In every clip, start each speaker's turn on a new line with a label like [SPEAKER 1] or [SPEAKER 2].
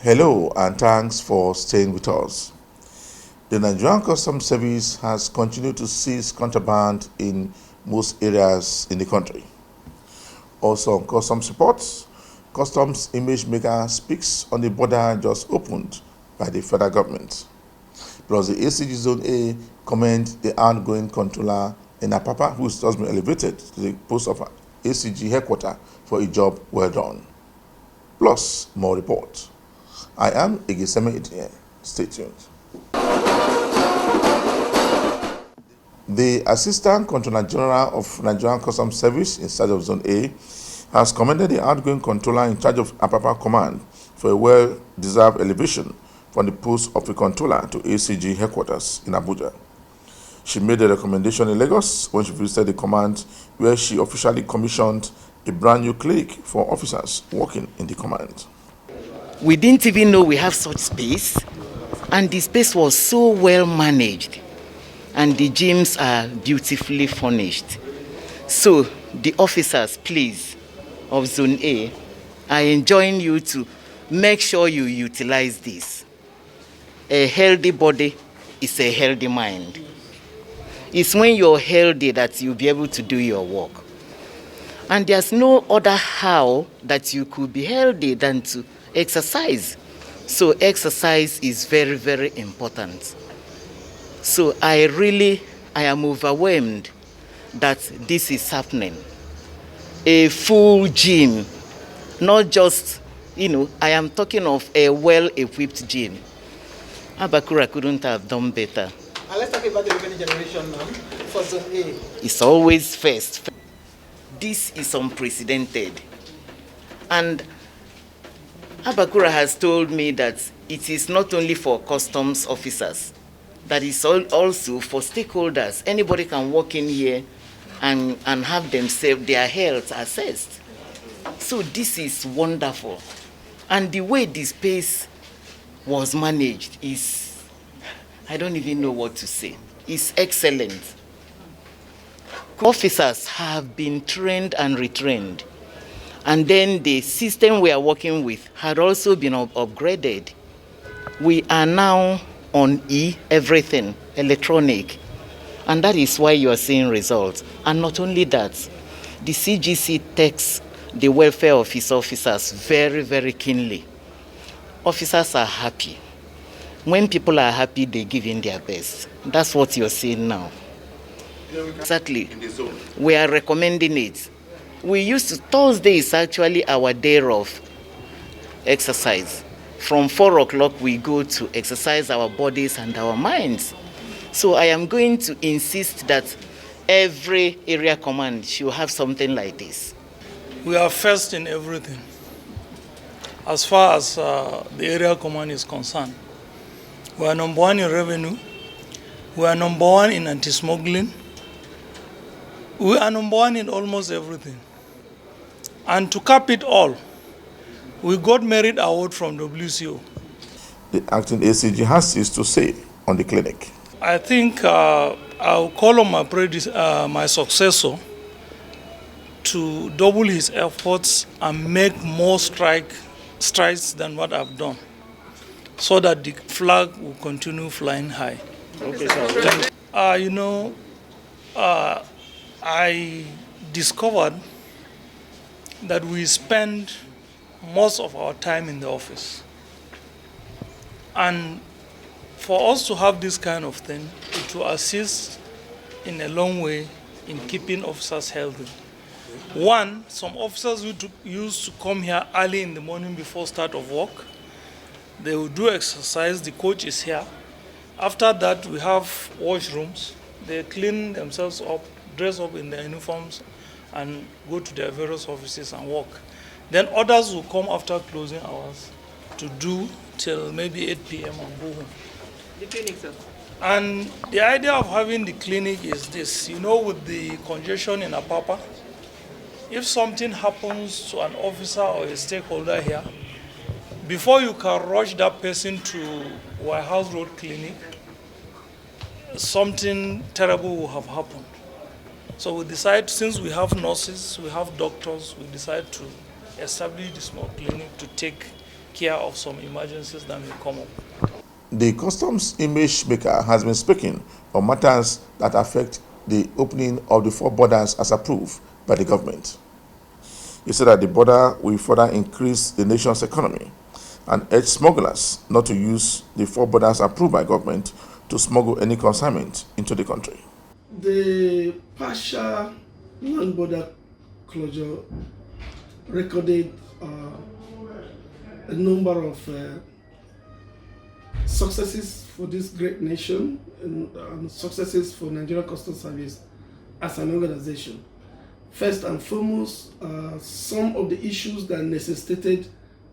[SPEAKER 1] Hello and thanks for staying with us. The Nigerian Customs Service has continued to seize contraband in most areas in the country. Also on customs reports, customs image maker speaks on the border just opened by the federal government. Plus the ACG Zone A commend the outgoing controller in Apapa, who has just been elevated to the post of ACG headquarters for a job well done. Plus more reports. I am Igiseme Idie. Stay tuned. The Assistant Controller General of Nigerian Customs Service in charge of Zone A has commended the outgoing controller in charge of Apapa Command for a well-deserved elevation from the post of a controller to ACG headquarters in Abuja. She made the recommendation in Lagos when she visited the command, where she officially commissioned a brand new clinic for officers working in the command.
[SPEAKER 2] We didn't even know we have such space, and the space was so well managed, and the gyms are beautifully furnished. So the officers, please, of Zone A, I enjoin you to make sure you utilize this. A healthy body is a healthy mind. It's when you're healthy that you'll be able to do your work. And there's no other how that you could be healthy than to exercise. So exercise is very, very important. So I am overwhelmed that this is happening. A full gym, not just, I am talking of a well-equipped gym. Abakura couldn't have done better.
[SPEAKER 3] And let's talk about the revenue generation now for Zone A.
[SPEAKER 2] It's always first. This is unprecedented. And Abakura has told me that it is not only for customs officers, that is also for stakeholders. Anybody can walk in here and have themselves, their health assessed. So this is wonderful. And the way this space was managed is, I don't even know what to say. It's excellent. Officers have been trained and retrained. And then the system we are working with had also been upgraded. We are now on everything, electronic. And that is why you are seeing results. And not only that, the CGC takes the welfare of its officers very, very keenly. Officers are happy. When people are happy, they give in their best. That's what you're seeing now. Exactly. We are recommending it. Thursday is actually our day of exercise. From 4 o'clock, we go to exercise our bodies and our minds. So I am going to insist that every area command should have something like this.
[SPEAKER 4] We are first in everything. As far as the area command is concerned, we are number 1 in revenue. We are number 1 in anti-smuggling. We are number 1 in almost everything. And to cap it all, we got merit award from WCO.
[SPEAKER 1] The acting ACG has this to say on the clinic.
[SPEAKER 4] I think I'll call on my successor to double his efforts and make more strides than what I've done, so that the flag will continue flying high.
[SPEAKER 1] Okay, sir.
[SPEAKER 4] I discovered that we spend most of our time in the office. And for us to have this kind of thing, it will assist in a long way in keeping officers healthy. One, some officers used to come here early in the morning before start of work. They will do exercise, the coach is here. After that, we have washrooms. They clean themselves up, dress up in their uniforms, and go to their various offices and work. Then others will come after closing hours to do till maybe 8 p.m. and go home.
[SPEAKER 3] The clinic, sir.
[SPEAKER 4] And the idea of having the clinic is this, with the congestion in Apapa, if something happens to an officer or a stakeholder here, before you can rush that person to White House Road Clinic, something terrible will have happened. So we decide, since we have nurses, we have doctors, we decide to establish the small clinic to take care of some emergencies that may come up.
[SPEAKER 1] The customs image maker has been speaking on matters that affect the opening of the 4 borders as approved by the government. He said that the border will further increase the nation's economy and urge smugglers not to use the 4 borders approved by government to smuggle any consignment into the country.
[SPEAKER 5] The partial land border closure recorded a number of successes for this great nation and successes for Nigerian Customs Service as an organization. First and foremost, some of the issues that necessitated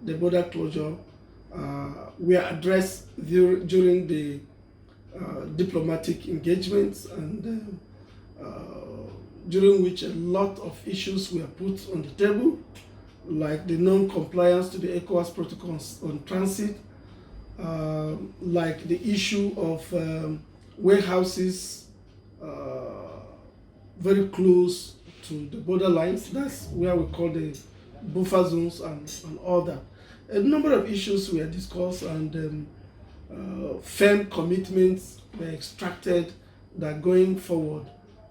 [SPEAKER 5] the border closure were addressed during the diplomatic engagements and during which a lot of issues were put on the table, like the non-compliance to the ECOWAS protocols on transit, like the issue of warehouses very close to the border lines. That's where we call the buffer zones and all that. A number of issues were discussed and firm commitments were extracted that going forward,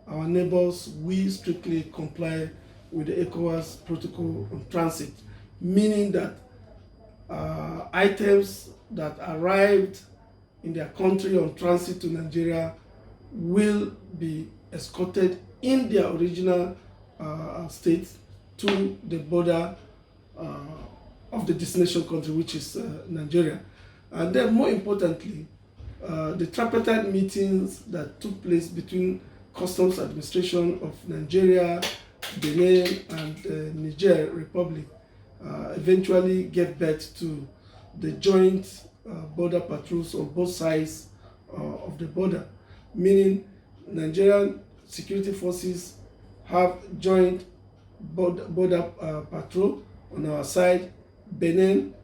[SPEAKER 5] our neighbors will strictly comply with the ECOWAS protocol on transit, meaning that items that arrived in their country on transit to Nigeria will be escorted in their original state to the border of the destination country, which is Nigeria. And then more importantly, the tripartite meetings that took place between Customs Administration of Nigeria, Benin, and Niger Republic eventually gave birth to the joint border patrols on both sides of the border, meaning Nigerian security forces have joint border patrol on our side, Benin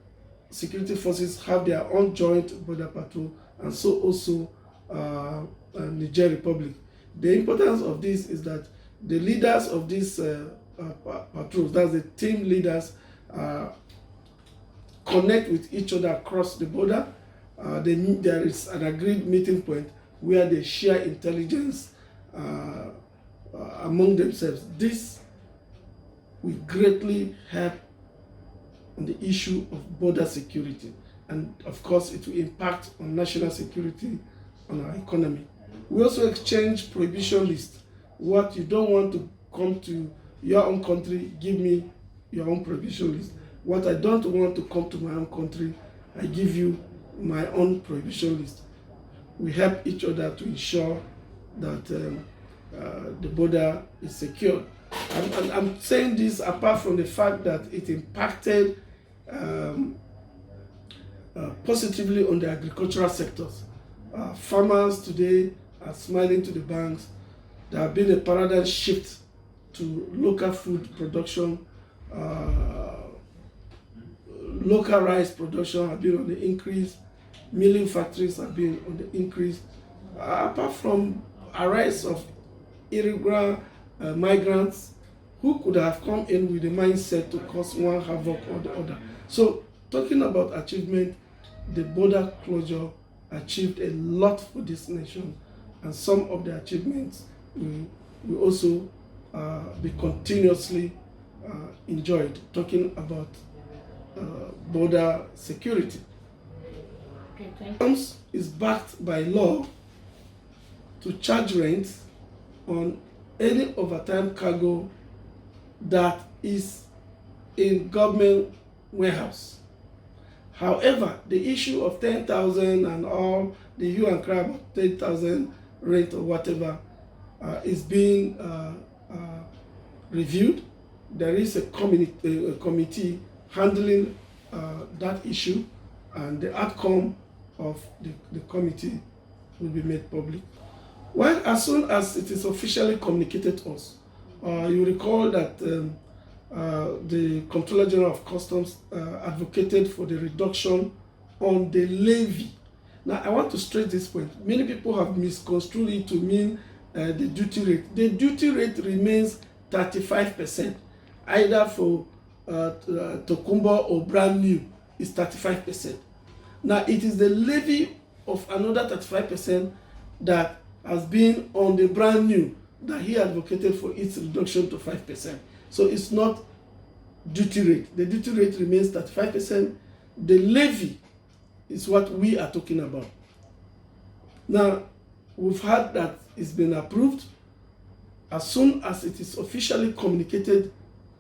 [SPEAKER 5] security forces have their own joint border patrol, and so also Niger Republic. The importance of this is that the leaders of these patrols, that's the team leaders, connect with each other across the border. There is an agreed meeting point where they share intelligence among themselves. This will greatly help on the issue of border security, and of course it will impact on national security, on our economy. We also exchange prohibition lists. What you don't want to come to your own country, give me your own prohibition list. What I don't want to come to my own country, I give you my own prohibition list. We help each other to ensure that the border is secure. I'm saying this apart from the fact that it impacted positively on the agricultural sectors. Farmers today are smiling to the banks. There has been a paradigm shift to local food production. Local rice production have been on the increase. Milling factories have been on the increase. Apart from a rise of irregular migrants who could have come in with the mindset to cause one havoc or the other. So, talking about achievement, the border closure achieved a lot for this nation, and some of the achievements will also be continuously enjoyed. Talking about border security.
[SPEAKER 6] Okay, thank you.
[SPEAKER 5] Customs is backed by law to charge rent on any overtime cargo that is in government warehouse. However, the issue of 10,000 and all the hue and cry about 10,000 rent or whatever is being reviewed. There is a committee handling that issue, and the outcome of the committee will be made public. Well, as soon as it is officially communicated to us, you recall that the Comptroller General of Customs advocated for the reduction on the levy. Now, I want to stress this point. Many people have misconstrued it to mean the duty rate. The duty rate remains 35%, either for Tokumbo or brand new. is 35%. Now, it is the levy of another 35% that has been on the brand new that he advocated for its reduction to 5%. So it's not duty rate. The duty rate remains 35%. The levy is what we are talking about. Now, we've heard that it's been approved. As soon as it is officially communicated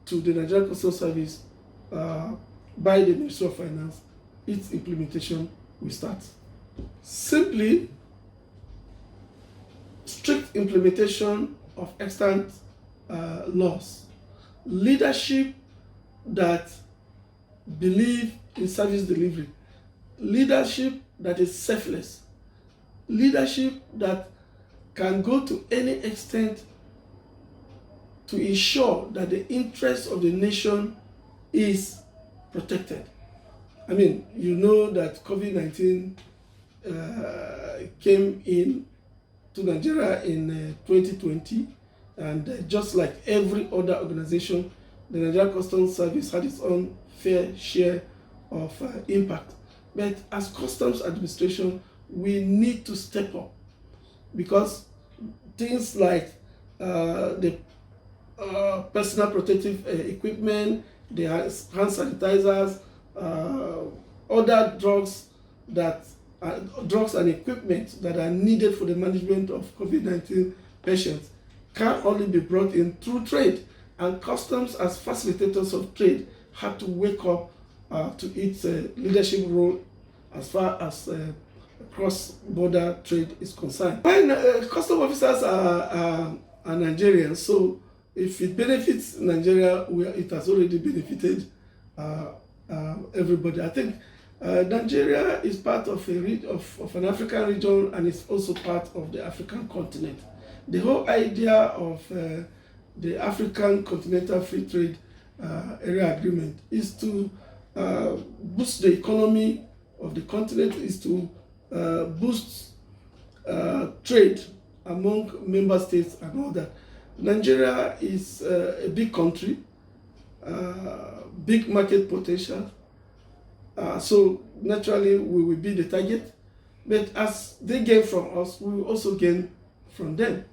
[SPEAKER 5] to the Nigerian Customs Service by the Ministry of Finance, its implementation will start. Simply, strict implementation of extant laws, leadership that believe in service delivery, leadership that is selfless, leadership that can go to any extent to ensure that the interest of the nation is protected. I mean, you know that COVID-19 came in to Nigeria in 2020, and just like every other organization, the Nigerian Customs Service had its own fair share of impact. But as Customs Administration, we need to step up, because things like the personal protective equipment, the hand sanitizers, other drugs and equipment that are needed for the management of COVID-19 patients can only be brought in through trade. And Customs, as facilitators of trade, have to wake up to its leadership role as far as cross-border trade is concerned. When custom officers are Nigerians, so if it benefits Nigeria, it has already benefited everybody. I think Nigeria is part of an African region, and it's also part of the African continent. The whole idea of the African Continental Free Trade Area Agreement is to boost the economy of the continent, is to boost trade among member states and all that. Nigeria is a big country, big market potential, so naturally we will be the target, but as they gain from us, we will also gain from them.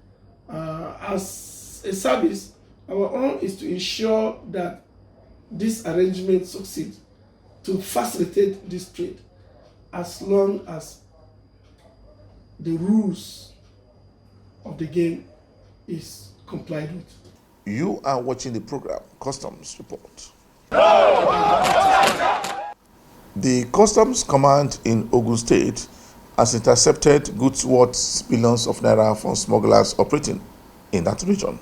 [SPEAKER 5] As a service, our own is to ensure that this arrangement succeeds, to facilitate this trade, as long as the rules of the game is complied with.
[SPEAKER 1] You are watching the program Customs Report. The Customs Command in Ogun State has intercepted goods worth billions of naira from smugglers operating in that region.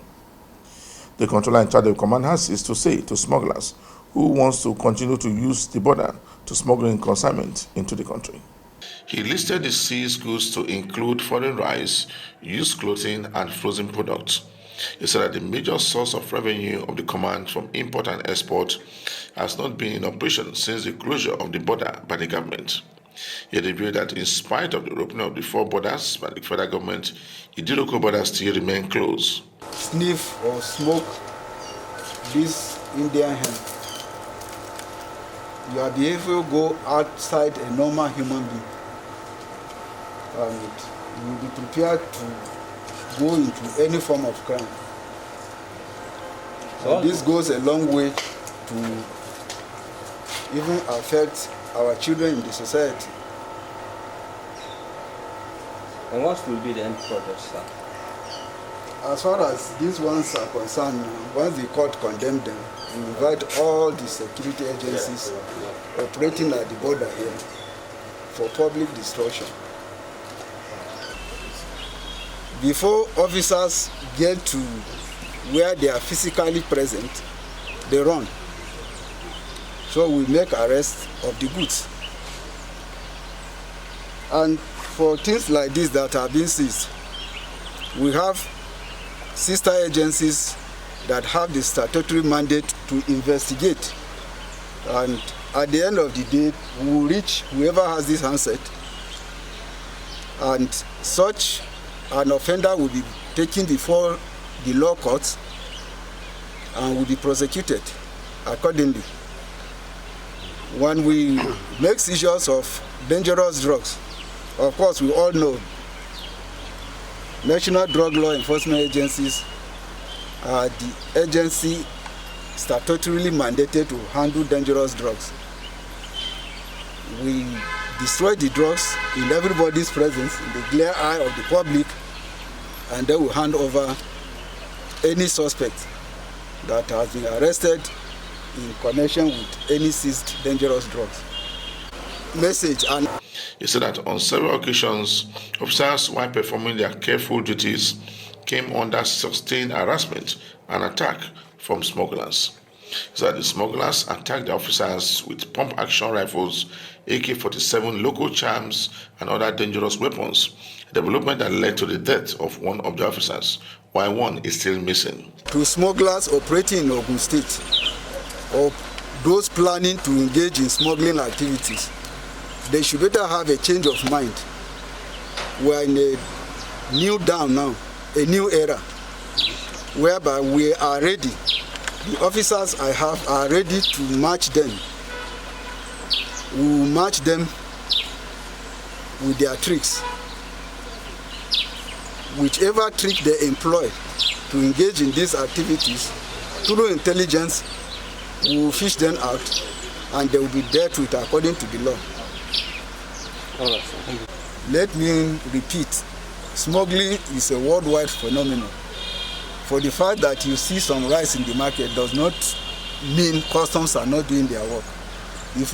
[SPEAKER 1] The controller in charge of the command has this to say to smugglers who wants to continue to use the border to smuggle in consignment into the country. He listed the seized goods to include foreign rice, used clothing, and frozen products. He said that the major source of revenue of the command from import and export has not been in operation since the closure of the border by the government. He revealed that in spite of the opening of the 4 borders by the federal government, the local borders still remain closed.
[SPEAKER 7] Sniff or smoke this Indian hemp, your behavior will go outside a normal human being, and you will be prepared to go into any form of crime. So this goes a long way to even affect our children in the society.
[SPEAKER 8] And what will be the end product, sir?
[SPEAKER 7] As far as these ones are concerned, once the court condemned them, we invite all the security agencies operating at the border here for public destruction. Before officers get to where they are physically present, they run. So we make arrests of the goods. And for things like this that are being seized, we have sister agencies that have the statutory mandate to investigate. And at the end of the day, we will reach whoever has this handset, and such an offender will be taken before the law courts and will be prosecuted accordingly. When we make seizures of dangerous drugs, of course we all know National Drug Law Enforcement Agencies are the agency statutorily mandated to handle dangerous drugs. We destroy the drugs in everybody's presence, in the glare eye of the public, and then we hand over any suspect that has been arrested in connection with any seized dangerous drugs. Message. And
[SPEAKER 1] he said that on several occasions, officers, while performing their careful duties, came under sustained harassment and attack from smugglers. He said the smugglers attacked the officers with pump-action rifles, AK-47 local charms, and other dangerous weapons, a development that led to the death of one of the officers, while one is still missing.
[SPEAKER 7] To smugglers operating in Ogun State, or those planning to engage in smuggling activities, they should better have a change of mind. We are in a new dawn now, a new era, whereby we are ready. The officers I have are ready to match them. We will match them with their tricks. Whichever trick they employ to engage in these activities, through intelligence, we will fish them out and they will be dealt with according to the law.
[SPEAKER 8] All right, thank you.
[SPEAKER 7] Let me repeat, smuggling is a worldwide phenomenon. For the fact that you see some rice in the market does not mean customs are not doing their work. If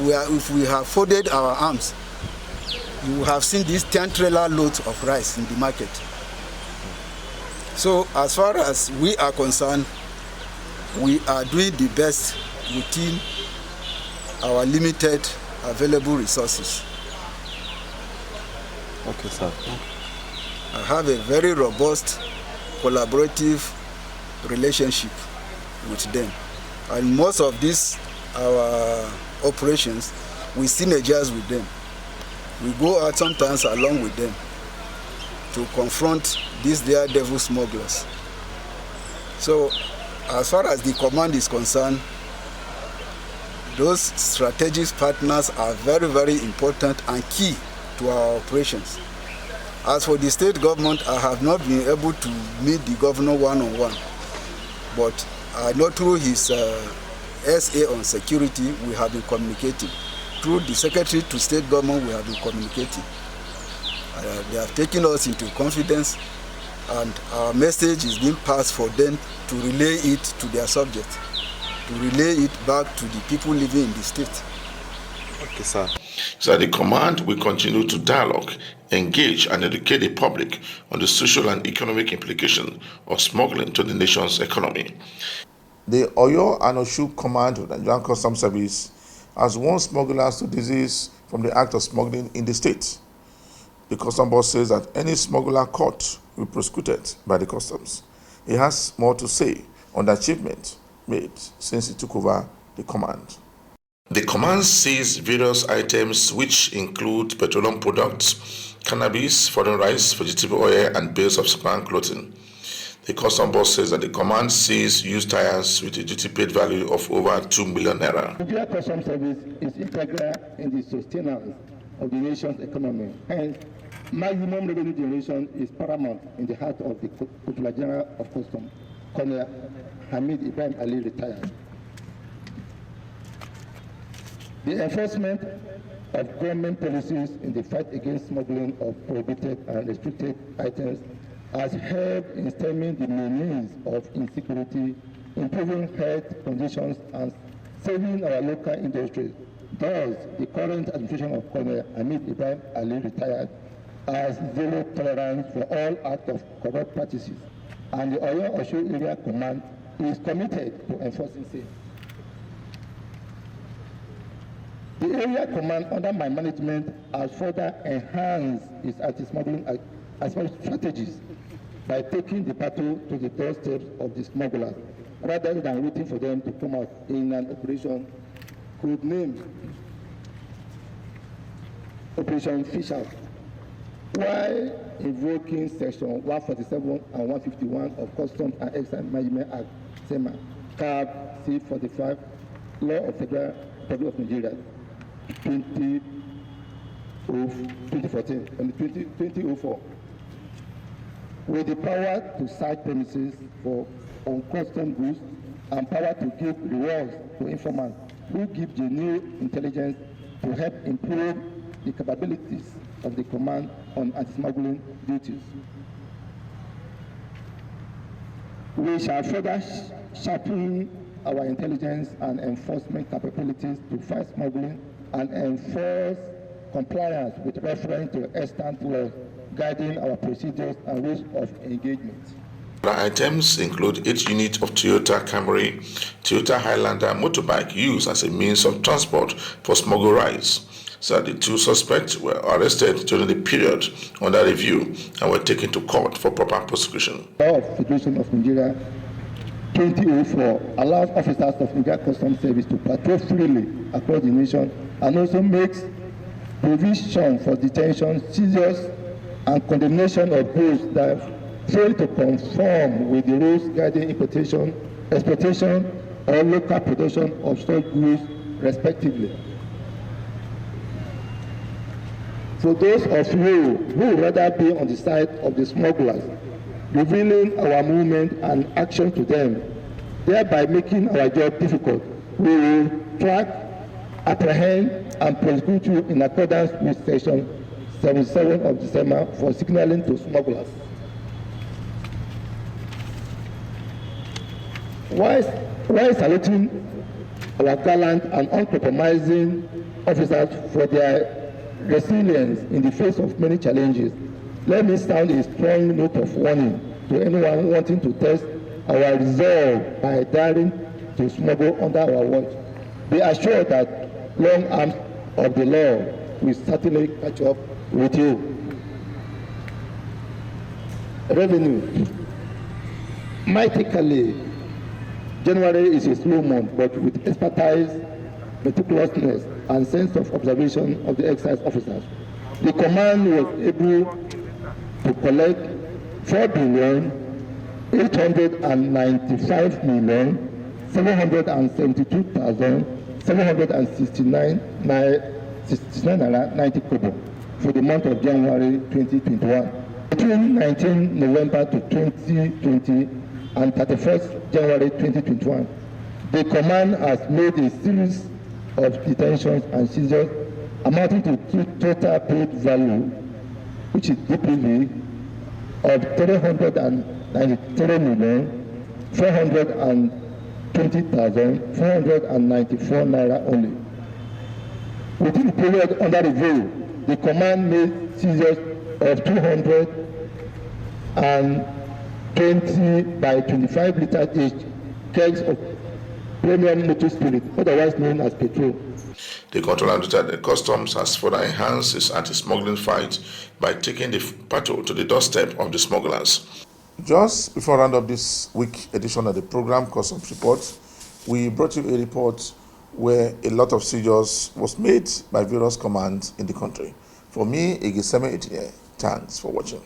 [SPEAKER 7] we have folded our arms, you have seen these 10 trailer loads of rice in the market. So as far as we are concerned, we are doing the best within our limited available resources.
[SPEAKER 8] Okay, sir.
[SPEAKER 7] I have a very robust, collaborative relationship with them. And most of these, our operations, we synergize with them. We go out sometimes along with them to confront these daredevil smugglers. So, as far as the command is concerned, those strategic partners are very, very important and key to our operations. As for the state government, I have not been able to meet the governor one-on-one, but I know through his SA on security, we have been communicating. Through the Secretary to State Government, we have been communicating. They have taken us into confidence, and our message is being passed for them to relay it to their subject, to relay it back to the people living in the state.
[SPEAKER 8] Okay, sir.
[SPEAKER 1] So the command will continue to dialogue, engage, and educate the public on the social and economic implications of smuggling to the nation's economy. The Oyo and OSUN Command of the Nigerian Customs Service has warned smugglers to desist from the act of smuggling in the state. The Customs Board says that any smuggler caught will be prosecuted by the Customs. He has more to say on the achievement made since he took over the command. The command seized various items which include petroleum products, cannabis, foreign rice, vegetable oil, and bales of second-hand clothing. The Customs Board says that the command seized used tires with a duty-paid value of over 2 million naira.
[SPEAKER 9] The Nigerian Customs Service is integral in the sustenance of the nation's economy. Hence, maximum revenue generation is paramount in the heart of the Controller General of Customs, Colonel Hamid Ibrahim Ali, retired. The enforcement of government policies in the fight against smuggling of prohibited and restricted items has helped in stemming the means of insecurity, improving health conditions, and saving our local industries. Thus, the current administration of Colonel Hamid Ibrahim Ali, retired, has zero tolerance for all acts of corrupt practices, and the Oyo OSUN Area Command is committed to enforcing same. The area command under my management has further enhanced its anti-smuggling strategies by taking the battle to the doorsteps of the smugglers rather than waiting for them to come out in an operation codenamed Operation Fish Out, while invoking Section 147 and 151 of Customs and Excise Management Act, SEMA, CAB C45, Law of Federal Republic of Nigeria, 2004, with the power to search premises for uncustomed goods and power to give rewards to informants who give genuine intelligence to help improve the capabilities of the command on anti-smuggling duties. We shall further sharpen our intelligence and enforcement capabilities to fight smuggling and enforce compliance with reference to extant laws guiding our procedures and rules of engagement.
[SPEAKER 1] The items include 8 units of Toyota Camry, Toyota Highlander motorbike used as a means of transport for smuggled rice. So the 2 suspects were arrested during the period under review and were taken to court for proper prosecution.
[SPEAKER 9] The law of Federation of Nigeria 2004 allows officers of Nigeria Customs Service to patrol freely across the nation and also makes provision for detention, seizures, and condemnation of goods that fail to conform with the rules guiding importation, exportation, or local production of such goods, respectively. For those of you who would rather be on the side of the smugglers, revealing our movement and action to them, thereby making our job difficult, we will track, apprehend, and prosecute you in accordance with Section 77 of the SEMA for signaling to smugglers. While saluting our gallant and uncompromising officers for their resilience in the face of many challenges, let me sound a strong note of warning to anyone wanting to test our resolve by daring to smuggle under our watch. Be assured that long arms of the law will certainly catch up with you. Revenue. Mythically, January is a slow month, but with expertise, meticulousness, and sense of observation of the excise officers, the command was able to collect 4,895,772,769.90 for the month of January 2021. Between 19 November to 2020 and 31st January 2021, the command has made a series of detentions and seizures amounting to total paid value, which is DPV, of 393,420,494 naira only. Within the period under review, the command made seizures of 220 by 25 litres each kegs of premium motor spirit, otherwise known as petrol.
[SPEAKER 1] The controller noted that the customs has further enhanced its anti-smuggling fight by taking the patrol to the doorstep of the smugglers. Just before round up this week edition of the program Customs Report, we brought you a report where a lot of seizures was made by various commands in the country. For me, Igiseme Etinye, thanks for watching.